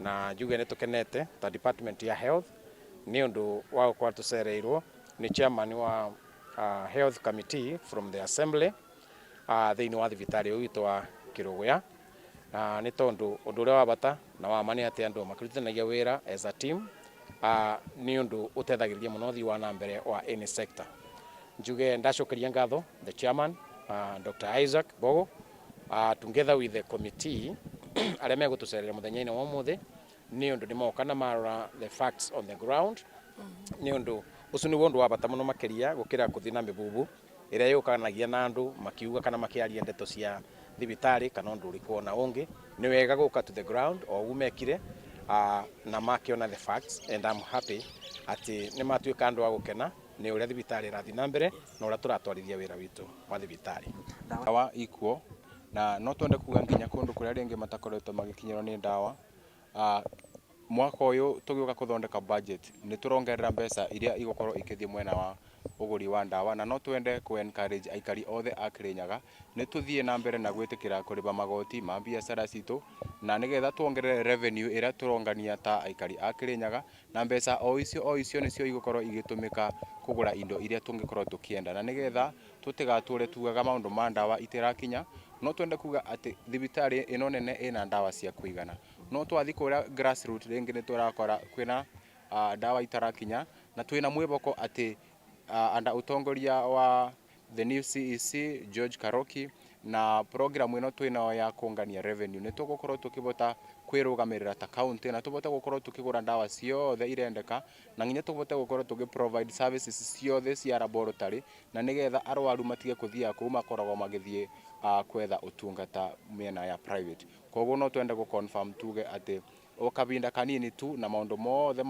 na njuge nitukenete ta department ya health ni undu wa kwa tucereirwo ni chairman wa health committee from the assembly thiini wa thibitari witu wa Kiruguya ni tondu undu uria wa bata na wa mani ati andu makirutithanagia wira as a team ni undu utethagiriria muno thi wa na mbere wa any sector. Njuge ndacokeria ngatho the chairman Dr. Isaac Bogo together with the committee aria megutucerera muthenya-ini wa umuthi ni undu nimoka na marora the facts on the ground ni undu ucio ni undu wa bata muno makiria gukira kuthi na mibubu iria yukanagia na andu makiuga kana makiaria ndeto cia thibitari kana undu uriko na ungi ni wega guka to the ground o umekire na makiona the facts and I'm happy ati ni matuika andu a gukena ni uria thibitari irathi na mbere na uria turatwarithia wira witu wa thibitari dawa ikuo na no twende kuga nginya kundu kuria ringi matakoretwo magikinyirwo ni dawa. Mwaka uyu tugiuka kuthondeka budget ni turongerera mbeca iria igukorwo ikithie mwena wa uguri wa dawa na no twende ku encourage aikari othe a Kirinyaga ni tuthie na mbere na gwitikira kuriba magoti ma biashara citu na nigetha tuongerere revenue iria turongania ta aikari a Kirinyaga na mbeca o icio nicio igukorwo igitumika kugura indo iria tungikorwo tukienda na nigetha tutigature tugaga maundu ma dawa itirakinya no twende kuga ati thibitari ino nene ina dawa cia kuigana no twathi kuria grassroots ringi ni turakora kwina dawa itarakinya na twina mwiboko ati anda utongoria wa the new CEC George Karoki na program ino twina ya kuongania revenue ni tugukorwo tukibota kwirugamirira ta county na tubote gukorwo tukigura dawa ciothe irendeka na nginya tubote gukorwo tukiprovide services ciothe cia laboratory na nigetha arwaru matige kuthia ku makoragwo magithie kwetha utungata miena ya private. Koguo no twende gu confirm tuge ati o kabinda kanini tu na maundu mothe